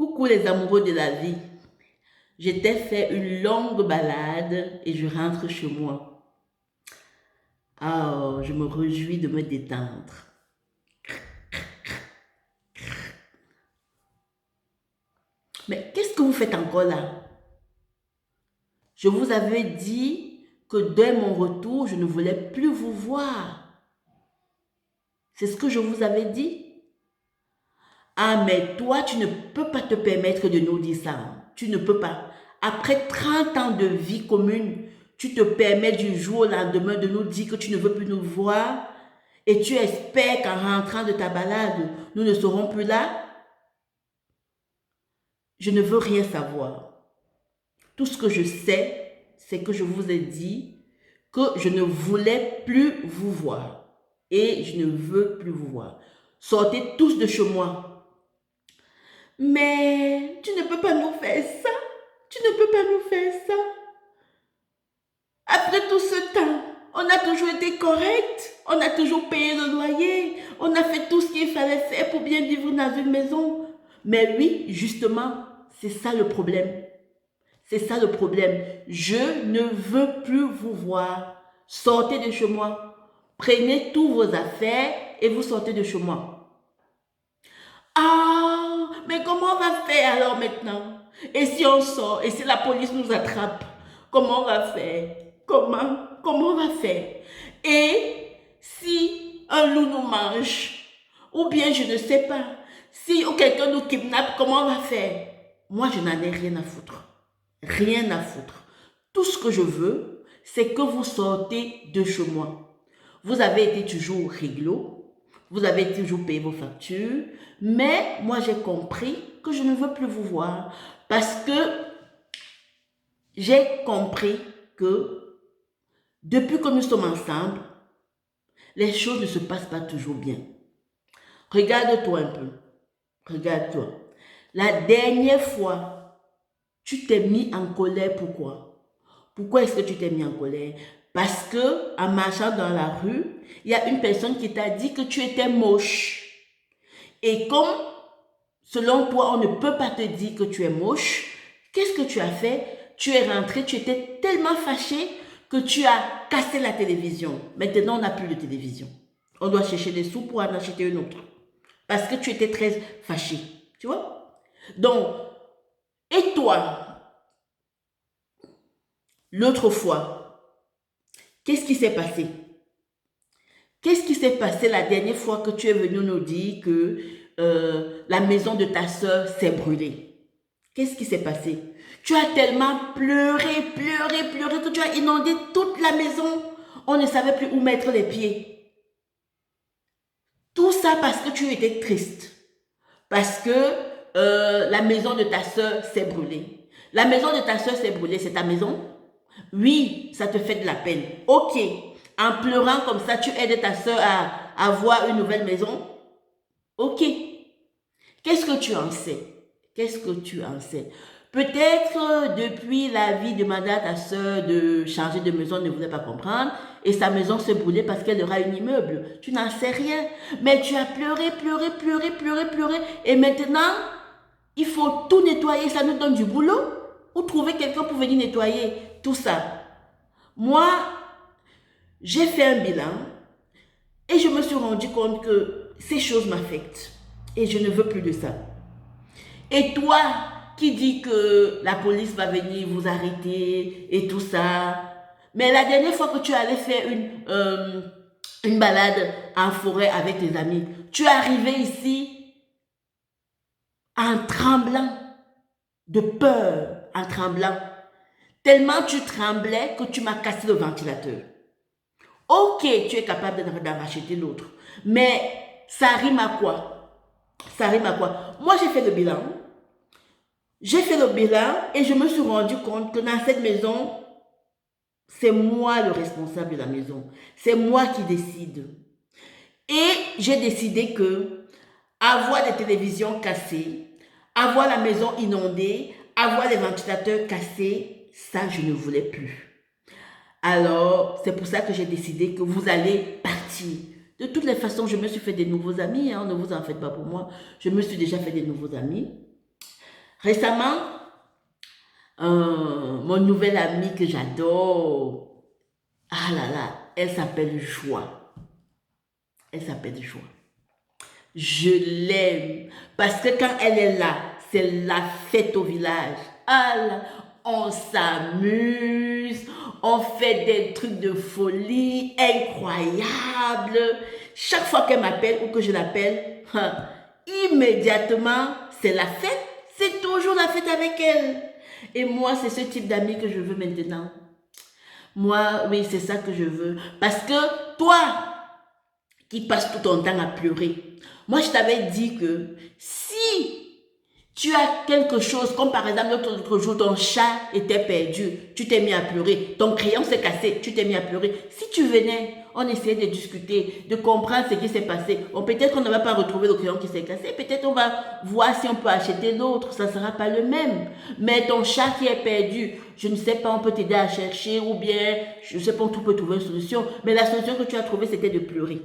Coucou les amoureux de la vie. J'étais fait une longue balade et je rentre chez moi. Ah, je me réjouis de me détendre. Mais qu'est-ce que vous faites encore là? Je vous avais dit que dès mon retour, je ne voulais plus vous voir. C'est ce que je vous avais dit. Ah, mais toi, tu ne peux pas te permettre de nous dire ça, hein. Tu ne peux pas. Après 30 ans de vie commune, tu te permets du jour au lendemain de nous dire que tu ne veux plus nous voir et tu espères qu'en rentrant de ta balade, nous ne serons plus là. Je ne veux rien savoir. Tout ce que je sais, c'est que je vous ai dit que je ne voulais plus vous voir et je ne veux plus vous voir. Sortez tous de chez moi. Mais tu ne peux pas nous faire ça. Tu ne peux pas nous faire ça. Après tout ce temps, on a toujours été correct. On a toujours payé le loyer. On a fait tout ce qu'il fallait faire pour bien vivre dans une maison. Mais oui, justement, c'est ça le problème. C'est ça le problème. Je ne veux plus vous voir. Sortez de chez moi. Prenez tous vos affaires et vous sortez de chez moi. Ah, mais comment on va faire alors maintenant? Et si on sort, et si la police nous attrape, comment on va faire? Comment on va faire? Et si un loup nous mange, ou bien je ne sais pas, si quelqu'un nous kidnappe, comment on va faire? Moi, je n'en ai rien à foutre. Rien à foutre. Tout ce que je veux, c'est que vous sortez de chez moi. Vous avez été toujours réglo, vous avez toujours payé vos factures, mais moi j'ai compris que je ne veux plus vous voir parce que j'ai compris que depuis que nous sommes ensemble, les choses ne se passent pas toujours bien. Regarde-toi un peu. Regarde-toi. La dernière fois, tu t'es mis en colère. Pourquoi? Pourquoi est-ce que tu t'es mis en colère? Parce que en marchant dans la rue, il y a une personne qui t'a dit que tu étais moche. Et comme, selon toi, on ne peut pas te dire que tu es moche, qu'est-ce que tu as fait? Tu es rentré, tu étais tellement fâché que tu as cassé la télévision. Maintenant, on n'a plus de télévision. On doit chercher des sous pour en acheter une autre. Parce que tu étais très fâché. Tu vois? Donc, et toi, l'autre fois, qu'est-ce qui s'est passé? Qu'est-ce qui s'est passé la dernière fois que tu es venu nous dire que la maison de ta soeur s'est brûlée? Qu'est-ce qui s'est passé? Tu as tellement pleuré que tu as inondé toute la maison. On ne savait plus où mettre les pieds. Tout ça parce que tu étais triste. Parce que la maison de ta soeur s'est brûlée. La maison de ta soeur s'est brûlée, c'est ta maison? Oui, ça te fait de la peine. Ok, en pleurant comme ça, tu aides ta soeur à avoir une nouvelle maison? Ok. Qu'est-ce que tu en sais? Qu'est-ce que tu en sais? Peut-être depuis la vie de madame, ta soeur, de changer de maison, ne voulait pas comprendre et sa maison se brûlait parce qu'elle aura un immeuble. Tu n'en sais rien. Mais tu as pleuré et maintenant, il faut tout nettoyer. Ça nous donne du boulot ou trouver quelqu'un pour venir nettoyer tout ça. Moi, j'ai fait un bilan et je me suis rendu compte que ces choses m'affectent et je ne veux plus de ça. Et toi qui dis que la police va venir vous arrêter et tout ça, mais la dernière fois que tu allais faire une balade en forêt avec tes amis, tu es arrivé ici en tremblant, de peur, en tremblant. Tellement tu tremblais que tu m'as cassé le ventilateur. Ok, tu es capable d'en racheter l'autre. Mais ça rime à quoi? Ça rime à quoi? Moi, j'ai fait le bilan. J'ai fait le bilan et je me suis rendu compte que dans cette maison, c'est moi le responsable de la maison. C'est moi qui décide. Et j'ai décidé que avoir des télévisions cassées, avoir la maison inondée, avoir les ventilateurs cassés, ça, je ne voulais plus. Alors, c'est pour ça que j'ai décidé que vous allez partir. De toutes les façons, je me suis fait des nouveaux amis, hein, ne vous en faites pas pour moi. Je me suis déjà fait des nouveaux amis. Récemment, mon nouvelle amie que j'adore, ah là là, elle s'appelle Joie. Elle s'appelle Joie. Je l'aime. Parce que quand elle est là, c'est la fête au village. Ah là, on s'amuse, on fait des trucs de folie incroyables. Chaque fois qu'elle m'appelle ou que je l'appelle, immédiatement, c'est la fête. C'est toujours la fête avec elle. Et moi, c'est ce type d'amis que je veux maintenant. Moi, oui, c'est ça que je veux. Parce que toi, qui passes tout ton temps à pleurer, moi, je t'avais dit que si tu as quelque chose, comme par exemple l'autre jour, ton chat était perdu, tu t'es mis à pleurer, ton crayon s'est cassé, tu t'es mis à pleurer. Si tu venais, on essayait de discuter, de comprendre ce qui s'est passé. Peut-être qu'on ne va pas retrouver le crayon qui s'est cassé, peut-être on va voir si on peut acheter l'autre, ça ne sera pas le même. Mais ton chat qui est perdu, je ne sais pas, on peut t'aider à chercher ou bien, je ne sais pas, on peut trouver une solution. Mais la solution que tu as trouvée, c'était de pleurer.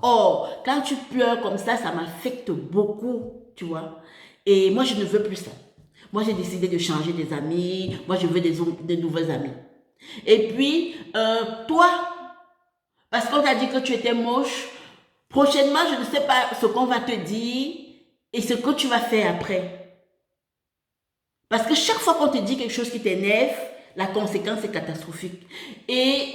Or, quand tu pleures comme ça m'affecte beaucoup, tu vois. Et moi, je ne veux plus ça. Moi, j'ai décidé de changer des amis. Moi, je veux des nouvelles amis. Et puis, toi, parce qu'on t'a dit que tu étais moche, prochainement, je ne sais pas ce qu'on va te dire et ce que tu vas faire après. Parce que chaque fois qu'on te dit quelque chose qui t'énerve, la conséquence est catastrophique. Et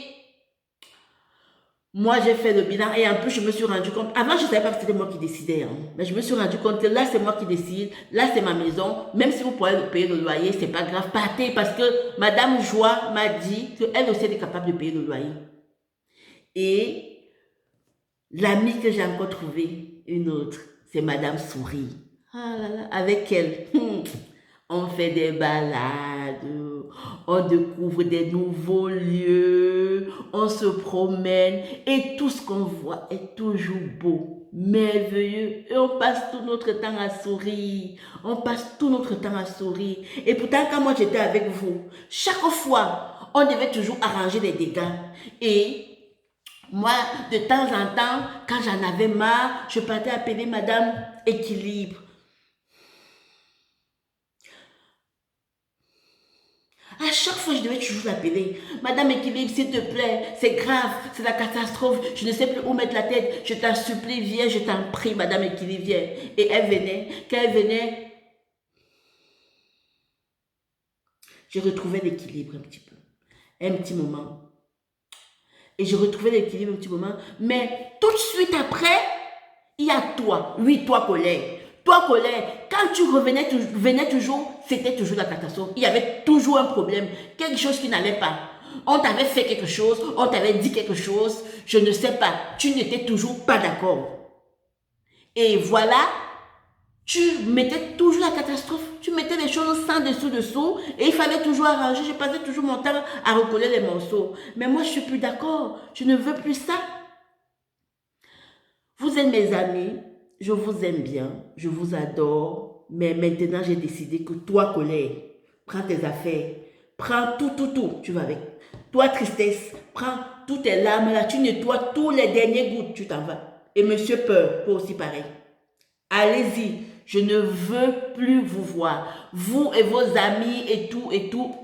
moi, j'ai fait le bilan et en plus, je me suis rendu compte, avant, je ne savais pas que c'était moi qui décidais, hein, mais je me suis rendu compte que là, c'est moi qui décide, là, c'est ma maison, même si vous pouvez payer le loyer, c'est pas grave, partez, parce que Madame Joie m'a dit qu'elle aussi était capable de payer le loyer. Et l'amie que j'ai encore trouvée, une autre, c'est Madame Souris. Ah là là, avec elle, on fait des balades, on découvre des nouveaux lieux, on se promène et tout ce qu'on voit est toujours beau, merveilleux. Et on passe tout notre temps à sourire. On passe tout notre temps à sourire. Et pourtant, quand moi j'étais avec vous, chaque fois, on devait toujours arranger les dégâts. Et moi, de temps en temps, quand j'en avais marre, je partais appeler Madame Équilibre. À chaque fois, je devais toujours l'appeler. Madame Équilibre, s'il te plaît, c'est grave, c'est la catastrophe, je ne sais plus où mettre la tête, je t'en supplie, viens, je t'en prie, Madame Équilibre, viens. Et elle venait, quand elle venait, je retrouvais l'équilibre un petit peu, un petit moment. Et je retrouvais l'équilibre un petit moment, mais tout de suite après, il y a toi, oui, toi, colère. Toi, colère, quand tu venais toujours, c'était toujours la catastrophe. Il y avait toujours un problème, quelque chose qui n'allait pas. On t'avait fait quelque chose, on t'avait dit quelque chose, je ne sais pas. Tu n'étais toujours pas d'accord. Et voilà, tu mettais toujours la catastrophe. Tu mettais les choses sans dessous, et il fallait toujours arranger. Je passais toujours mon temps à recoller les morceaux. Mais moi, je ne suis plus d'accord. Je ne veux plus ça. Vous êtes mes amis, je vous aime bien, je vous adore, mais maintenant j'ai décidé que toi, colère, prends tes affaires, prends tout, tu vas avec. Toi, tristesse, prends toutes tes larmes là, tu nettoies tous les derniers gouttes, tu t'en vas. Et monsieur Peur, toi aussi pareil. Allez-y, je ne veux plus vous voir. Vous et vos amis et tout,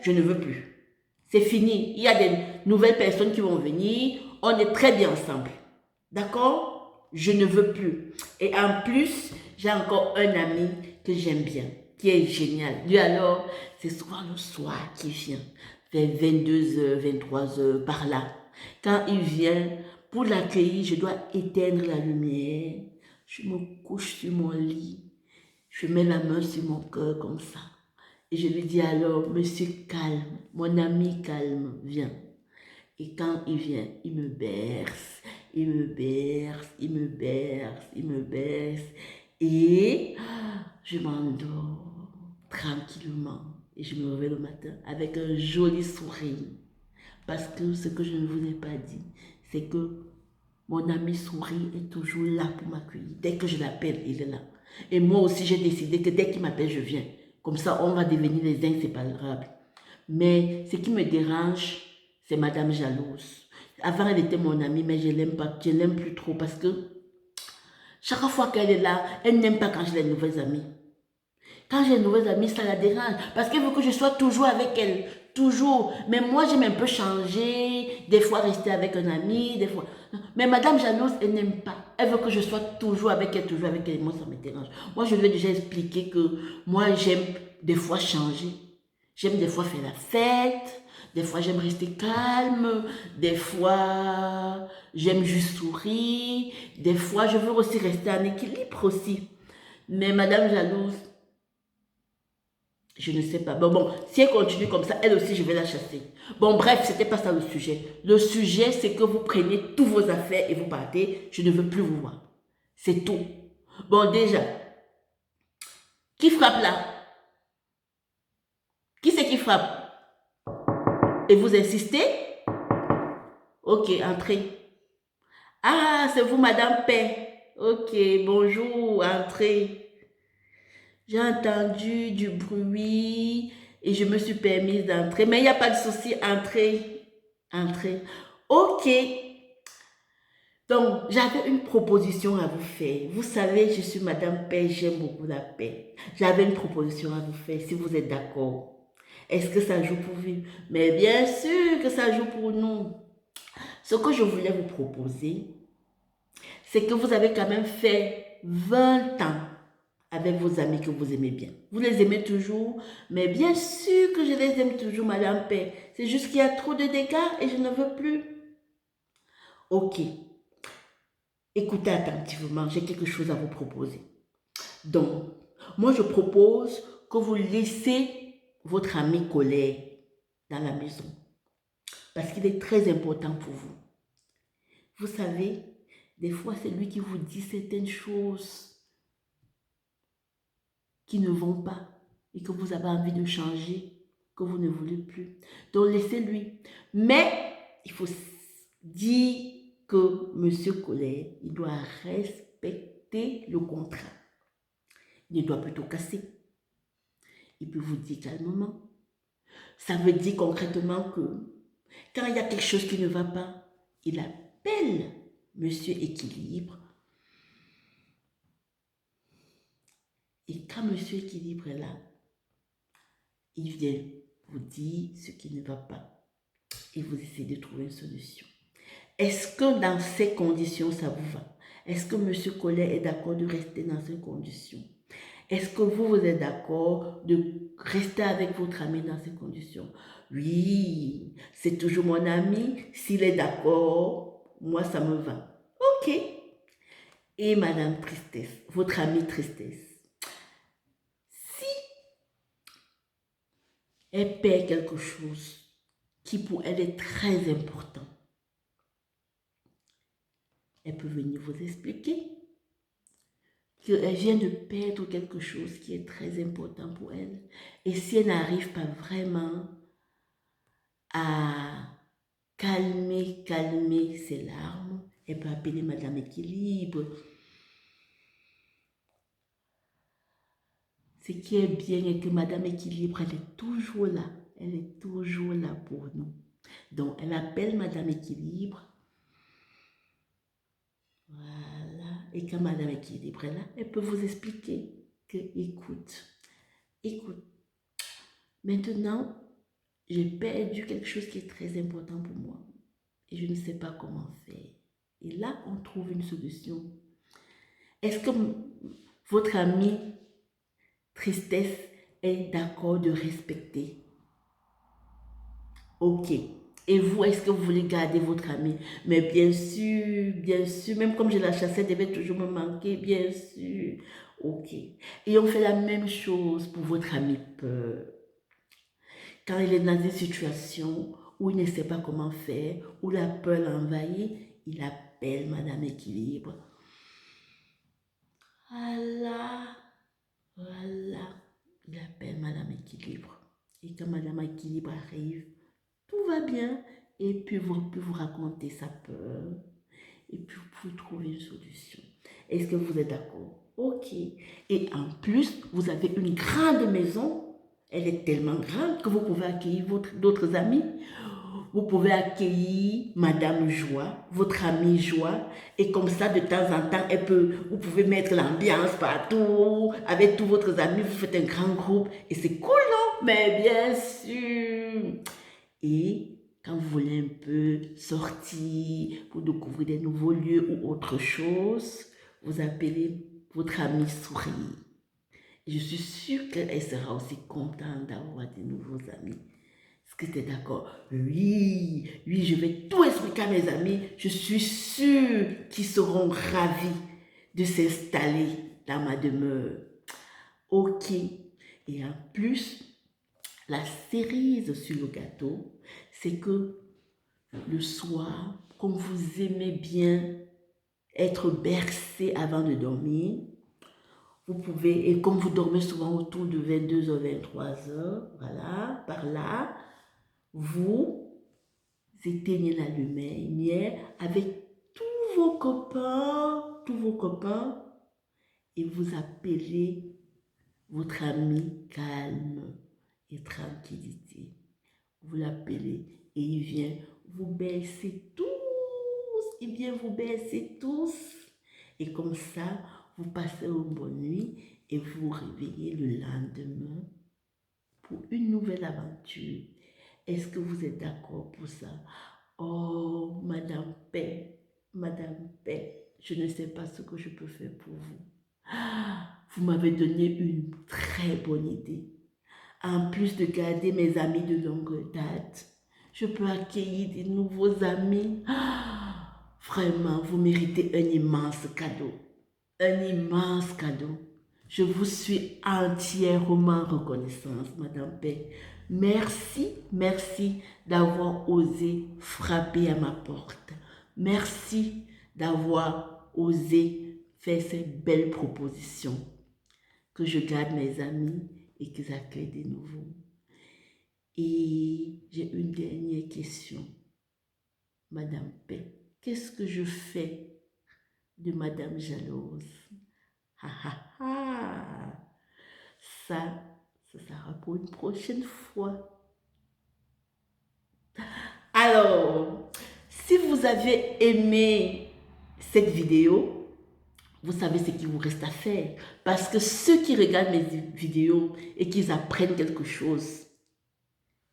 je ne veux plus. C'est fini, il y a des nouvelles personnes qui vont venir, on est très bien ensemble. D'accord? Je ne veux plus. Et en plus, j'ai encore un ami que j'aime bien, qui est génial. Lui alors, c'est souvent le soir qu'il vient, vers 22h, 23h, par là. Quand il vient, pour l'accueillir, je dois éteindre la lumière. Je me couche sur mon lit. Je mets la main sur mon cœur comme ça. Et je lui dis alors, monsieur calme, mon ami calme, viens. Et quand il vient, il me berce, il me berce, il me berce, il me berce. Et je m'endors tranquillement. Et je me réveille le matin avec un joli sourire. Parce que ce que je ne vous ai pas dit, c'est que mon ami souris est toujours là pour m'accueillir. Dès que je l'appelle, il est là. Et moi aussi, j'ai décidé que dès qu'il m'appelle, je viens. Comme ça, on va devenir les inséparables. Mais ce qui me dérange, c'est Madame Jalouse. Avant, elle était mon amie, mais je l'aime pas, je l'aime plus trop parce que chaque fois qu'elle est là, elle n'aime pas quand j'ai les nouvelles amies. Quand j'ai une nouvelle amie, ça la dérange. Parce qu'elle veut que je sois toujours avec elle. Toujours. Mais moi, j'aime un peu changer. Des fois, rester avec un ami. Des fois. Mais Madame Jalouse, elle n'aime pas. Elle veut que je sois toujours avec elle, toujours avec elle. Et moi, ça me dérange. Moi, je lui ai déjà expliqué que moi, j'aime des fois changer. J'aime des fois faire la fête. Des fois, j'aime rester calme. Des fois, j'aime juste sourire. Des fois, je veux aussi rester en équilibre aussi. Mais Madame Jalouse, je ne sais pas. Bon, si elle continue comme ça, elle aussi, je vais la chasser. Bon, bref, c'était pas ça le sujet. Le sujet, c'est que vous prenez tous vos affaires et vous partez. Je ne veux plus vous voir. C'est tout. Bon, déjà, qui frappe là? Qui c'est qui frappe? Et vous insistez? Ok, entrez. Ah, c'est vous, Madame Paix. Ok, bonjour, entrez. J'ai entendu du bruit et je me suis permise d'entrer. Mais il n'y a pas de souci, entrez. Entrez. Ok. Donc, j'avais une proposition à vous faire. Vous savez, je suis Madame Paix, j'aime beaucoup la paix. J'avais une proposition à vous faire, si vous êtes d'accord. Est-ce que ça joue pour vous? Mais bien sûr que ça joue pour nous. Ce que je voulais vous proposer, c'est que vous avez quand même fait 20 ans avec vos amis que vous aimez bien. Vous les aimez toujours, mais bien sûr que je les aime toujours, Madame Paix. C'est juste qu'il y a trop de dégâts et je ne veux plus. Ok. Écoutez attentivement, j'ai quelque chose à vous proposer. Donc, moi je propose que vous laissez votre ami Colère dans la maison. Parce qu'il est très important pour vous. Vous savez, des fois c'est lui qui vous dit certaines choses qui ne vont pas et que vous avez envie de changer, que vous ne voulez plus. Donc laissez-lui. Mais il faut dire que Monsieur Colère, il doit respecter le contrat. Il doit plutôt casser. Il peut vous dire calmement. Ça veut dire concrètement que quand il y a quelque chose qui ne va pas, il appelle Monsieur Équilibre. Et quand Monsieur Équilibre est là, il vient vous dire ce qui ne va pas. Et vous essayez de trouver une solution. Est-ce que dans ces conditions, ça vous va? Est-ce que Monsieur Collet est d'accord de rester dans ces conditions? Est-ce que vous êtes d'accord de rester avec votre ami dans ces conditions? Oui, c'est toujours mon ami. S'il est d'accord, moi, ça me va. Ok. Et Madame Tristesse, votre amie Tristesse, si elle perd quelque chose qui pour elle est très important, elle peut venir vous expliquer qu'elle vient de perdre quelque chose qui est très important pour elle. Et si elle n'arrive pas vraiment à calmer ses larmes, elle peut appeler Madame Équilibre. Ce qui est bien est que Madame Équilibre, elle est toujours là. Elle est toujours là pour nous. Donc, elle appelle Madame Équilibre. Voilà. Et quand Madame Équilibre est là, elle peut vous expliquer que, écoute, maintenant, j'ai perdu quelque chose qui est très important pour moi. Et je ne sais pas comment faire. Et là, on trouve une solution. Est-ce que votre amie Tristesse est d'accord de respecter? Ok. Et vous, est-ce que vous voulez garder votre amie? Mais bien sûr, même comme je la chassais, elle devait toujours me manquer, bien sûr. Ok. Et on fait la même chose pour votre amie Peur. Quand il est dans une situation où il ne sait pas comment faire, où la peur l'envahit, il appelle Madame Équilibre. Voilà. Il appelle Madame Équilibre. Et quand Madame Équilibre arrive, tout va bien. Et puis vous pouvez vous raconter sa peur. Et puis vous pouvez trouver une solution. Est-ce que vous êtes d'accord? Ok. Et en plus, vous avez une grande maison. Elle est tellement grande que vous pouvez accueillir d'autres amis. vous pouvez accueillir Madame Joie, votre amie Joie, et comme ça, de temps en temps, vous pouvez mettre l'ambiance partout, avec tous votre amis, vous faites un grand groupe, et c'est cool, non? Mais bien sûr! Et quand vous voulez un peu sortir pour découvrir des nouveaux lieux ou autre chose, vous appelez votre amie Souris. Et je suis sûre qu'elle sera aussi contente d'avoir de nouveaux amis. Est-ce que tu es d'accord? Oui, oui, je vais tout expliquer à mes amis. Je suis sûre qu'ils seront ravis de s'installer dans ma demeure. Ok. Et en plus, la cerise sur le gâteau, c'est que le soir, comme vous aimez bien être bercé avant de dormir, vous pouvez, et comme vous dormez souvent autour de 22h, 23h, voilà, par là, vous éteignez la lumière avec tous vos copains, et vous appelez votre ami calme et tranquillité. Vous l'appelez et il vient vous baisser tous, il vient vous baisser tous. Et comme ça, vous passez une bonne nuit et vous vous réveillez le lendemain pour une nouvelle aventure. Est-ce que vous êtes d'accord pour ça? Oh, Madame Paix, je ne sais pas ce que je peux faire pour vous. Vous m'avez donné une très bonne idée. En plus de garder mes amis de longue date, je peux accueillir de nouveaux amis. Vraiment, vous méritez un immense cadeau. Un immense cadeau. Je vous suis entièrement reconnaissante, Madame Paix. Merci d'avoir osé frapper à ma porte. Merci d'avoir osé faire ces belles propositions. Que je garde mes amis et qu'ils accueillent de nouveau. Et j'ai une dernière question. Madame Paix, qu'est-ce que je fais de Madame Jalouse? Ça sera pour une prochaine fois. Alors, si vous avez aimé cette vidéo, vous savez ce qu'il vous reste à faire. Parce que ceux qui regardent mes vidéos et qui apprennent quelque chose,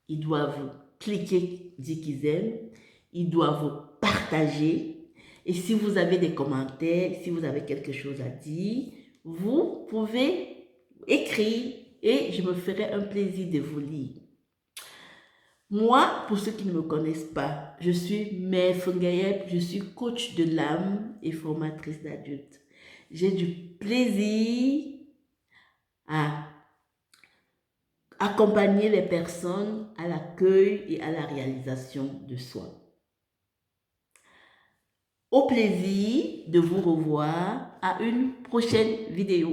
ils doivent cliquer, dire qu'ils aiment, ils doivent partager. Et si vous avez des commentaires, si vous avez quelque chose à dire, vous pouvez écrire et je me ferai un plaisir de vous lire. Moi, pour ceux qui ne me connaissent pas, je suis Mère Fungayep, je suis coach de l'âme et formatrice d'adultes. J'ai du plaisir à accompagner les personnes à l'accueil et à la réalisation de soi. Au plaisir de vous revoir à une prochaine vidéo.